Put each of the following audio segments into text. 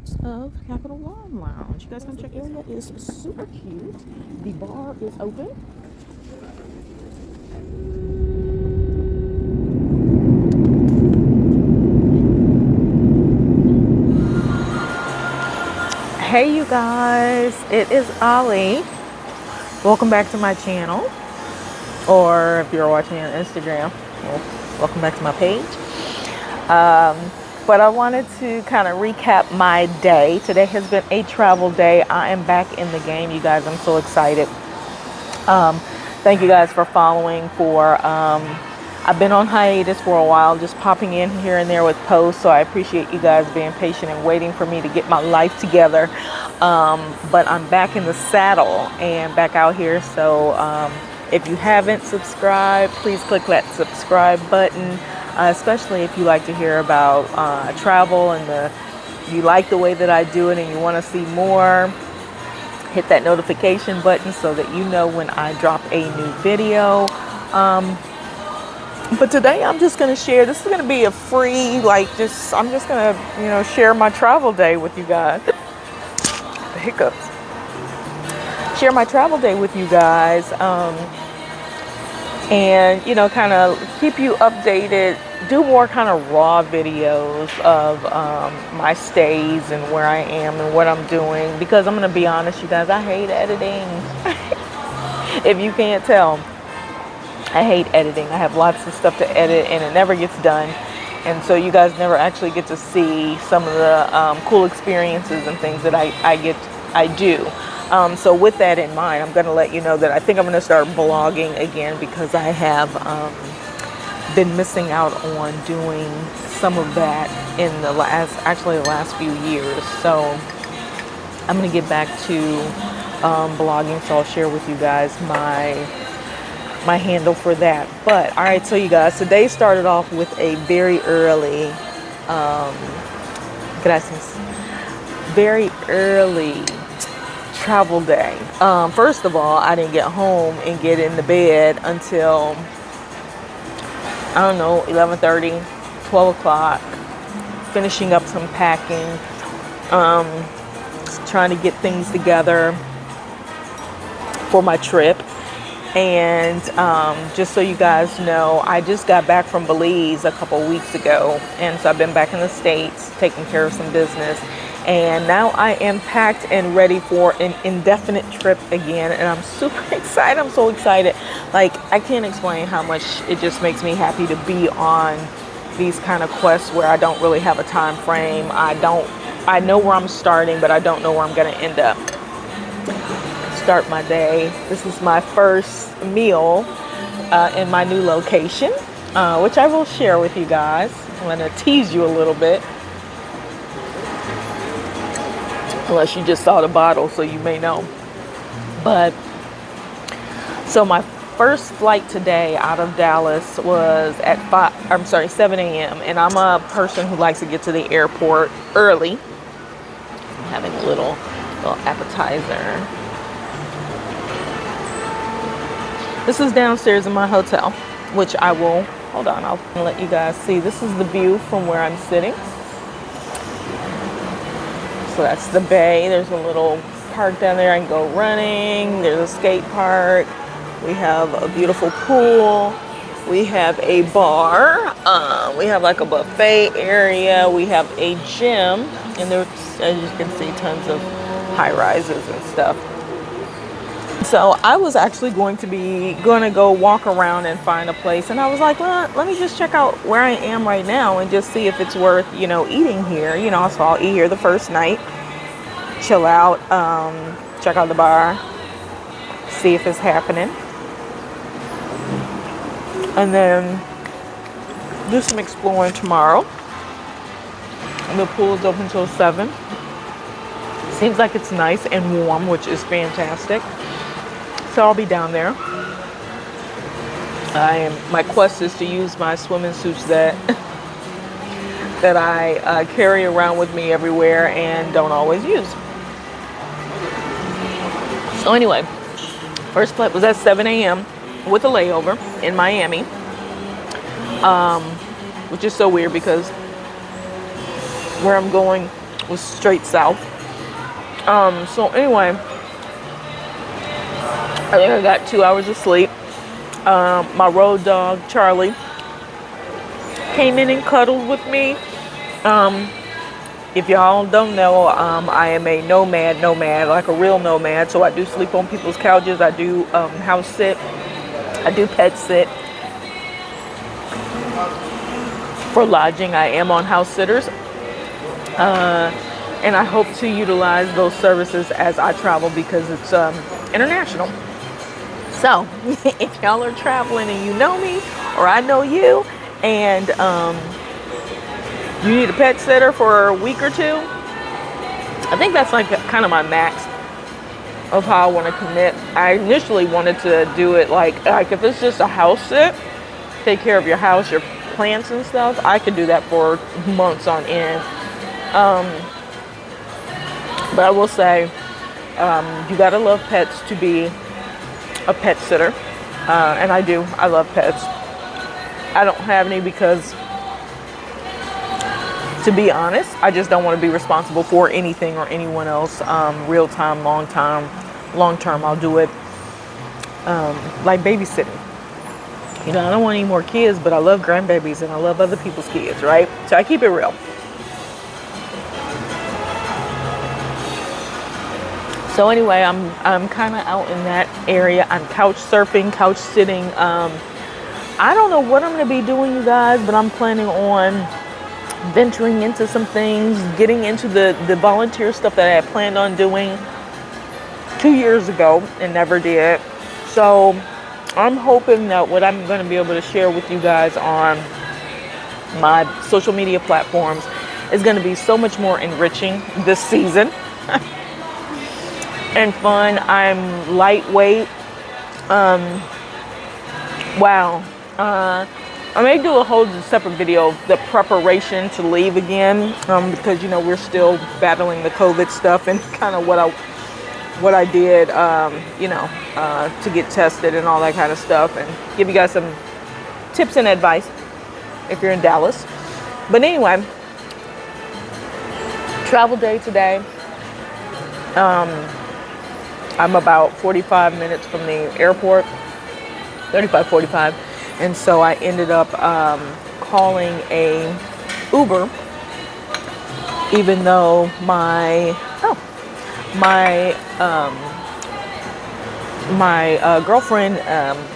parts of Capital One Lounge. You guys come check it out. It is super cute. The bar is open. Hey you guys, it is Ollie. Welcome back to my channel. Or if you're watching on Instagram, well, welcome back to my page. But I wanted to kind of recap my day. Today has been a travel day. I am back in the game, you guys. I'm so excited. Thank you guys for following. I've been on hiatus for a while, just popping in here and there with posts. So I appreciate you guys being patient and waiting for me to get my life together. But I'm back in the saddle and back out here. So if you haven't subscribed, please click that subscribe button. Especially if you like to hear about travel and you like the way that I do it and you want to see more, hit that notification button so that you know when I drop a new video. But today I'm just going to share, this is going to be a free, I'm just going to, share my travel day with you guys. The hiccups. Share my travel day with you guys. And kind of keep you updated, do more kind of raw videos of my stays and where I am and what I'm doing, because I'm going to be honest, you guys, I hate editing. If you can't tell, I hate editing. I have lots of stuff to edit and it never gets done, and so you guys never actually get to see some of the cool experiences and things that I do. So with that in mind, I'm going to let you know that I think I'm going to start blogging again, because I have been missing out on doing some of that in the last few years. So I'm going to get back to blogging. So I'll share with you guys my handle for that. But all right, so you guys, today started off with a very early, very early travel day. First of all, I didn't get home and get into bed until, I don't know, 11:30, 12 o'clock, finishing up some packing, trying to get things together for my trip. And just so you guys know, I just got back from Belize a couple weeks ago, and so I've been back in the States taking care of some business. And now I am packed and ready for an indefinite trip again. And I'm super excited. I'm so excited. Like, I can't explain how much it just makes me happy to be on these kind of quests where I don't really have a time frame. I know where I'm starting, but I don't know where I'm going to end up. Start my day. This is my first meal in my new location, which I will share with you guys. I'm going to tease you a little bit. Unless you just saw the bottle, so you may know. But so my first flight today out of Dallas was at 7 a.m. And I'm a person who likes to get to the airport early. I'm having a little appetizer. This is downstairs in my hotel, which I'll let you guys see. This is the view from where I'm sitting. So that's the bay. There's a little park down there. I can go running. There's a skate park. We have a beautiful pool. We have a bar. We have like a buffet area. We have a gym. And there's, as you can see, tons of high rises and stuff. So I was actually going to go walk around and find a place. And I was like, well, let me just check out where I am right now and just see if it's worth, eating here. So I'll eat here the first night, chill out, check out the bar, see if it's happening. And then do some exploring tomorrow. The pool is open until 7. Seems like it's nice and warm, which is fantastic. So I'll be down there. My quest is to use my swimming suits that I carry around with me everywhere and don't always use. So anyway, first flight was at 7 a.m. with a layover in Miami, which is so weird because where I'm going was straight south. So anyway, I think I got 2 hours of sleep. My road dog, Charlie, came in and cuddled with me. If y'all don't know, I am a nomad, like a real nomad. So I do sleep on people's couches. I do house sit. I do pet sit. For lodging, I am on house sitters. And I hope to utilize those services as I travel because it's international. So if y'all are traveling and you know me or I know you and you need a pet sitter for a week or two, I think that's like kind of my max of how I want to commit. I initially wanted to do it like if it's just a house sit, take care of your house, your plants and stuff, I could do that for months on end. But I will say, you gotta love pets to be a pet sitter. And I do. I love pets. I don't have any because, to be honest, I just don't want to be responsible for anything or anyone else. Real time, long term, I'll do it like babysitting. You know, I don't want any more kids, but I love grandbabies and I love other people's kids, right? So I keep it real. So anyway, I'm kind of out in that area. I'm couch surfing, couch sitting. I don't know what I'm going to be doing, you guys, but I'm planning on venturing into some things, getting into the volunteer stuff that I had planned on doing 2 years ago and never did. So I'm hoping that what I'm going to be able to share with you guys on my social media platforms is going to be so much more enriching this season. And fun. I'm lightweight. Wow. I may do a whole separate video of the preparation to leave again, because, you know, we're still battling the COVID stuff and kind of what I did, to get tested and all that kind of stuff, and give you guys some tips and advice if you're in Dallas. But anyway, travel day today. I'm about 45 minutes from the airport, 45. And so I ended up calling a Uber, even though my girlfriend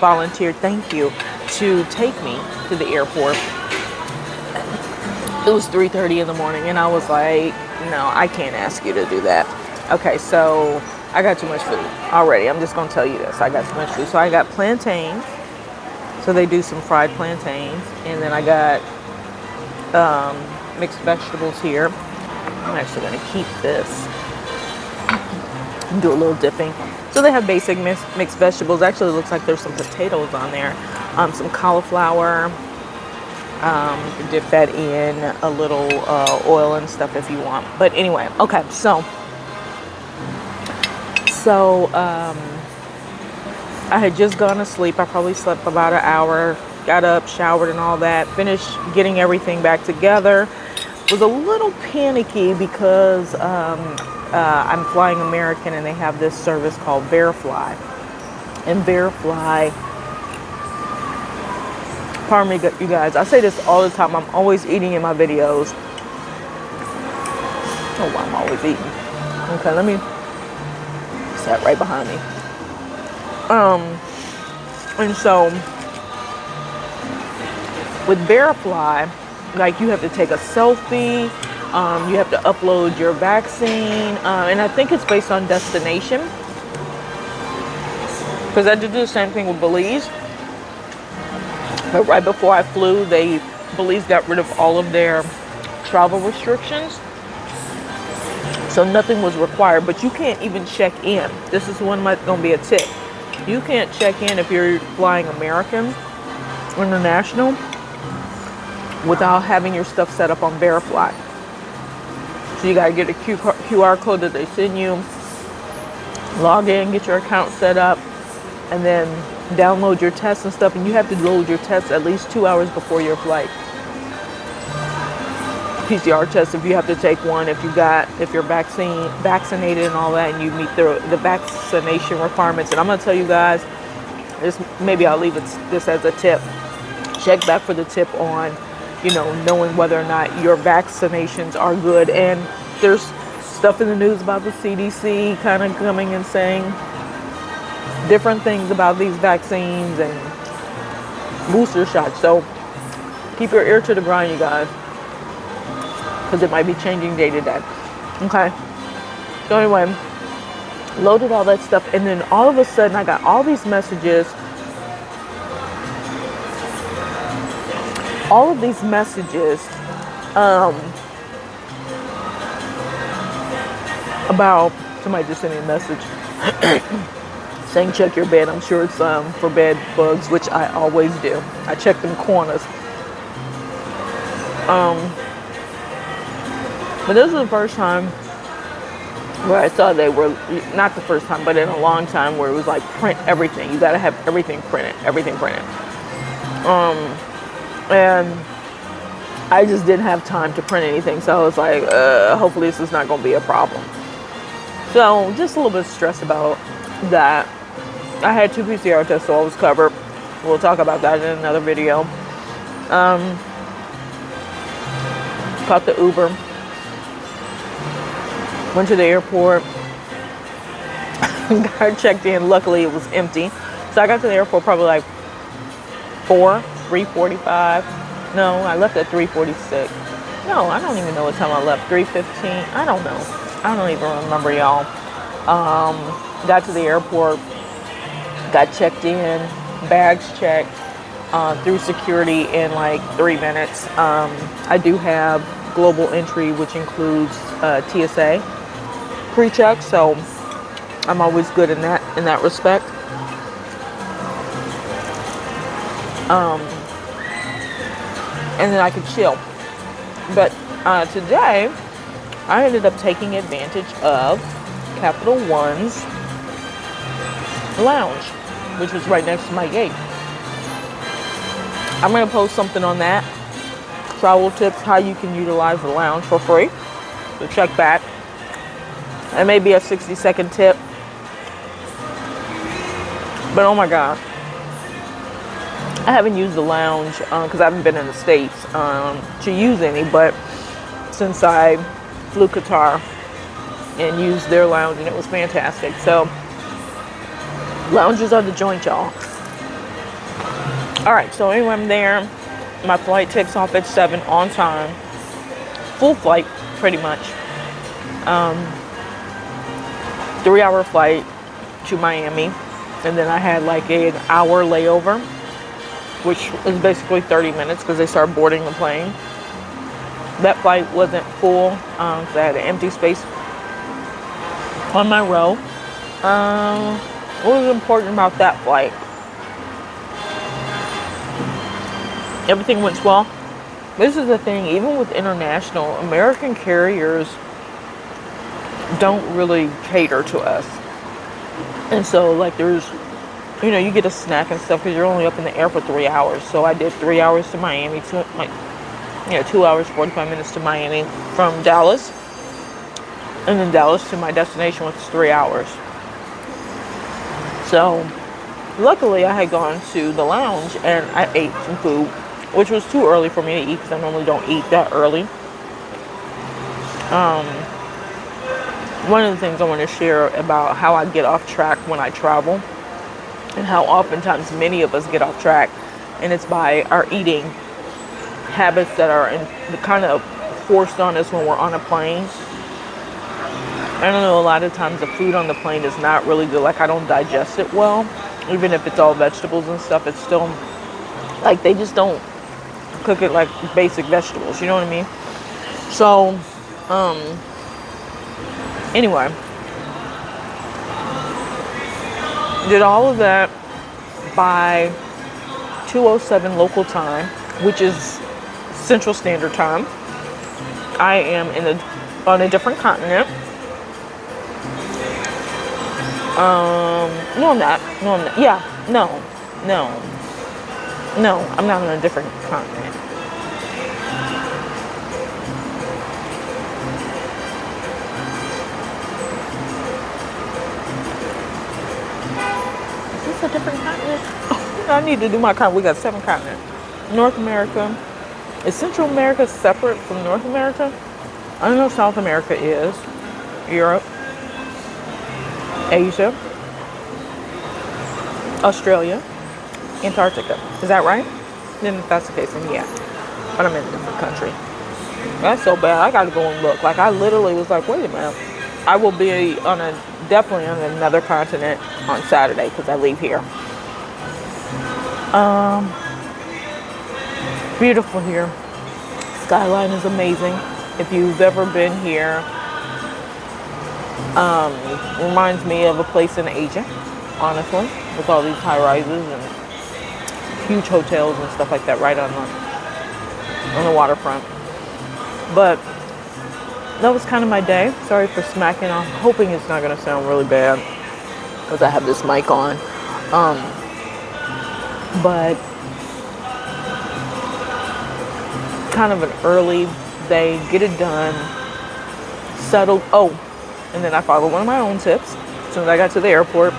volunteered, thank you, to take me to the airport. It was 3:30 in the morning, and I was like, no, I can't ask you to do that. Okay, so I got too much food already. I'm just going to tell you this. I got too much food. So I got plantains. So they do some fried plantains. And then I got mixed vegetables here. I'm actually going to keep this and do a little dipping. So they have basic mixed vegetables. Actually, it looks like there's some potatoes on there. Some cauliflower. You can dip that in a little oil and stuff if you want. But anyway, okay, so I had just gone to sleep. I probably slept about an hour, got up, showered and all that, finished getting everything back together. Was a little panicky because I'm flying American and they have this service called Verifly. And Verifly, pardon me, you guys, I say this all the time. I'm always eating in my videos. Oh, wow, I'm always eating. Okay, let me set right behind me. And so with Verifly, like, you have to take a selfie, you have to upload your vaccine, and I think it's based on destination, because I did do the same thing with Belize. But right before I flew, Belize got rid of all of their travel restrictions. So nothing was required, but you can't even check in. This is going to be a tip. You can't check in if you're flying American, international, without having your stuff set up on Verifly. So you got to get a QR code that they send you, log in, get your account set up, and then download your tests and stuff. And you have to load your tests at least 2 hours before your flight. PCR test if you have to take one, if you're vaccinated and all that, and you meet the vaccination requirements. And I'm gonna tell you guys, this maybe I'll leave this as a tip. Check back for the tip on, knowing whether or not your vaccinations are good. And there's stuff in the news about the CDC kind of coming and saying different things about these vaccines and booster shots. So keep your ear to the ground, you guys, because it might be changing day to day. Okay. So anyway, loaded all that stuff, and then all of a sudden I got all these messages. All of these messages about somebody just sent me a message saying check your bed. I'm sure it's for bed bugs, which I always do. I check them corners. But this is the first time where I saw they were, not the first time, but in a long time, where it was like print everything. You gotta have everything printed. And I just didn't have time to print anything. So I was like, hopefully this is not going to be a problem. So just a little bit stressed about that. I had 2 PCR tests, so I was covered. We'll talk about that in another video. Caught the Uber. Went to the airport. Got checked in. Luckily, it was empty. So I got to the airport probably like 3:45. No, I left at 3:46. No, I don't even know what time I left. 3:15. I don't know. I don't even remember, y'all. Got to the airport. Got checked in. Bags checked through security in like 3 minutes. I do have global entry, which includes TSA pre-check, so I'm always good in that respect. And then I could chill. But today, I ended up taking advantage of Capital One's lounge, which was right next to my gate. I'm going to post something on that. Travel tips, how you can utilize the lounge for free. So check back. And maybe a 60-second tip. But oh my God. I haven't used the lounge because I haven't been in the States to use any, but since I flew Qatar and used their lounge, and it was fantastic. So lounges are the joint, y'all. All right, so anyway, I'm there. My flight takes off at 7 on time. Full flight, pretty much. 3-hour flight to Miami. And then I had like an hour layover, which was basically 30 minutes because they started boarding the plane. That flight wasn't full, so I had an empty space on my row. What was important about that flight? Everything went well. This is the thing, even with international, American carriers don't really cater to us. And so, like, there's, you get a snack and stuff because you're only up in the air for 3 hours. So I did 3 hours to Miami, 2 hours, 45 minutes to Miami from Dallas. And then Dallas to my destination was 3 hours. So, luckily I had gone to the lounge and I ate some food, which was too early for me to eat because I normally don't eat that early. One of the things I want to share about how I get off track when I travel, and how oftentimes many of us get off track, and it's by our eating habits that are kind of forced on us when we're on a plane. I don't know, a lot of times the food on the plane is not really good. Like, I don't digest it well. Even if it's all vegetables and stuff, it's still, like, they just don't cook it like basic vegetables. You know what I mean? So, anyway, did all of that by 2:07 local time, which is Central Standard Time. I am on a different continent. No, I'm not. Yeah, no, I'm not on a different continent. I need to do my count. We got 7 continents. North America. Is Central America separate from North America? I don't know if South America is. Europe. Asia. Australia. Antarctica. Is that right? Then if that's the case, then yeah. But I'm in a different country. That's so bad. I gotta go and look. Like, I literally was like, wait a minute. I will be definitely on another continent on Saturday because I leave here. Beautiful here. Skyline is amazing. If you've ever been here, reminds me of a place in Asia, honestly, with all these high rises and huge hotels and stuff like that right on the waterfront. But that was kind of my day. Sorry for smacking. I'm hoping it's not going to sound really bad because I have this mic on. But kind of an early day, get it done, settled. Oh, and then I followed one of my own tips. As soon as I got to the airport,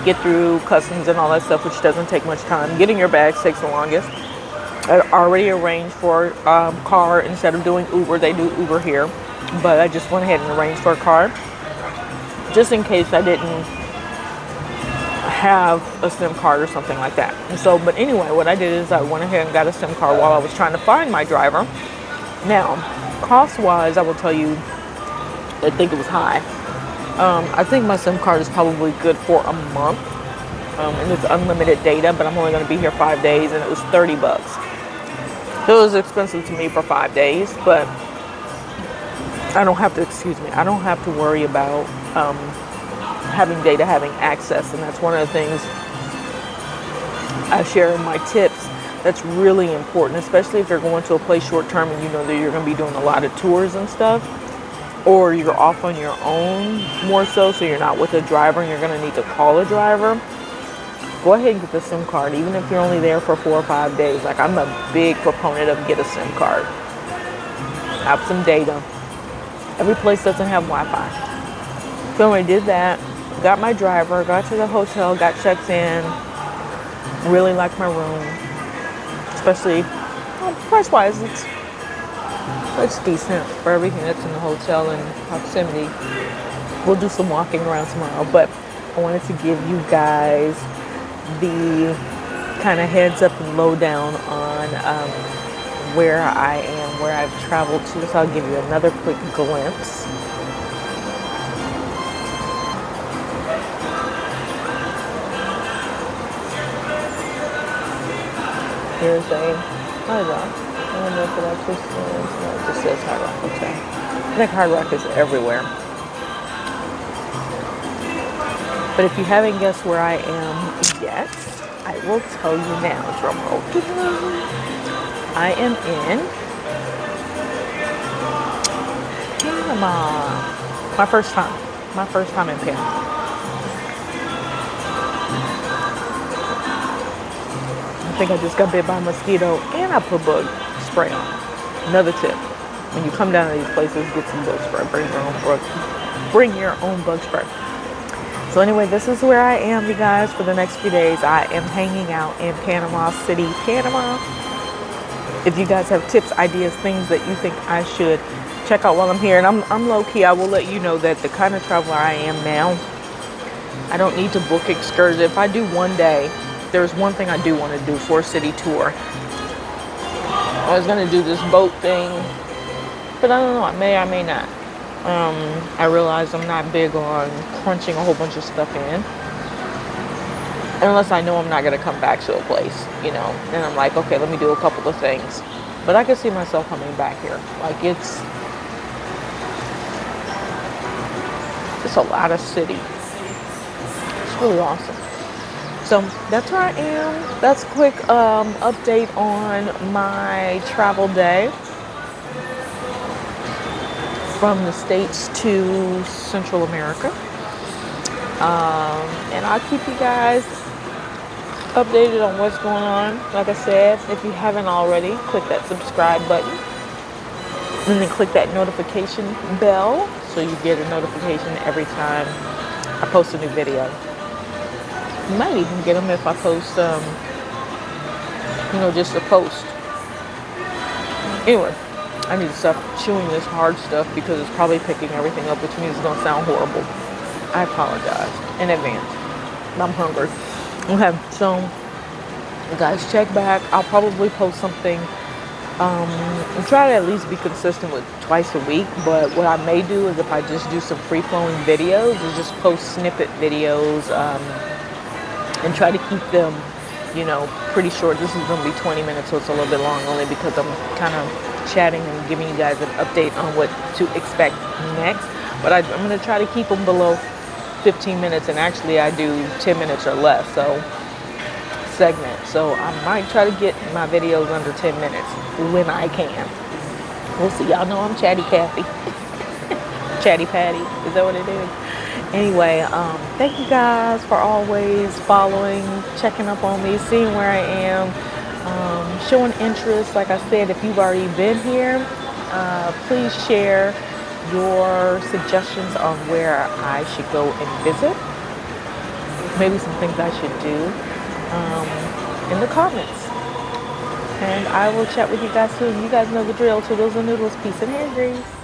get through customs and all that stuff, which doesn't take much time. Getting your bags takes the longest. I already arranged for a car instead of doing Uber. They do Uber here, but I just went ahead and arranged for a car just in case I didn't have a SIM card or something like that. And so, but anyway, what I did is I went ahead and got a SIM card while I was trying to find my driver. Now, cost-wise, I will tell you, I think it was high. I think my SIM card is probably good for a month, and it's unlimited data, but I'm only going to be here 5 days, and it was $30. So it was expensive to me for 5 days, but I don't have to worry about having data, having access, and that's one of the things I share in my tips. That's really important, especially if you're going to a place short term and you know that you're going to be doing a lot of tours and stuff, or you're off on your own more so you're not with a driver and you're going to need to call a driver. Go ahead and get the SIM card, even if you're only there for 4 or 5 days. Like, I'm a big proponent of get a SIM card. Have some data. Every place doesn't have Wi-Fi. So I did that. Got my driver, got to the hotel, got checked in. Really liked my room. Especially, price-wise, it's decent for everything that's in the hotel and proximity. We'll do some walking around tomorrow, but I wanted to give you guys the kind of heads up and lowdown on where I am, where I've traveled to. So I'll give you another quick glimpse. Here's a Hard Rock. I don't know if it actually says, no, it just says Hard Rock. Okay. I think Hard Rock is everywhere. But if you haven't guessed where I am yet, I will tell you now. Drum roll. I am in Panama. My first time in Panama. I think I just got bit by a mosquito and I put bug spray on. Another tip: when you come down to these places, get some bug spray. Bring your own bug spray. So anyway, this is where I am, you guys, for the next few days. I am hanging out in Panama City, Panama. If you guys have tips, ideas, things that you think I should check out while I'm here, and I'm low-key, I will let you know that the kind of traveler I am now, I don't need to book excursions. If I do one day, there's one thing I do want to do for a city tour. I was going to do this boat thing, but I don't know, I may not. I realize I'm not big on crunching a whole bunch of stuff in unless I know I'm not going to come back to a place, you know. Then I'm like, okay, let me do a couple of things. But I can see myself coming back here. Like, it's a lot of city. It's really awesome. So that's where I am. That's a quick update on my travel day from the States to Central America. And I'll keep you guys updated on what's going on. Like I said, if you haven't already, click that subscribe button. And then click that notification bell so you get a notification every time I post a new video. You might even get them if I post, just a post. Anyway, I need to stop chewing this hard stuff because it's probably picking everything up, which means it's going to sound horrible. I apologize in advance. I'm hungry. Okay, so guys, check back. I'll probably post something. I'm trying to at least be consistent with twice a week, but what I may do is if I just do some free-flowing videos, is just post snippet videos and try to keep them, pretty short. This is going to be 20 minutes, so it's a little bit long only because I'm kind of chatting and giving you guys an update on what to expect next. But I'm going to try to keep them below 15 minutes, and actually I do 10 minutes or less, so segment. So I might try to get my videos under 10 minutes when I can. We'll see. Y'all know I'm Chatty Cathy. Chatty Patty. Is that what it is? Anyway, thank you guys for always following, checking up on me, seeing where I am, showing interest. Like I said, if you've already been here, please share your suggestions on where I should go and visit. Maybe some things I should do in the comments. And I will chat with you guys soon. You guys know the drill. Toodles and noodles. Peace and hair grease.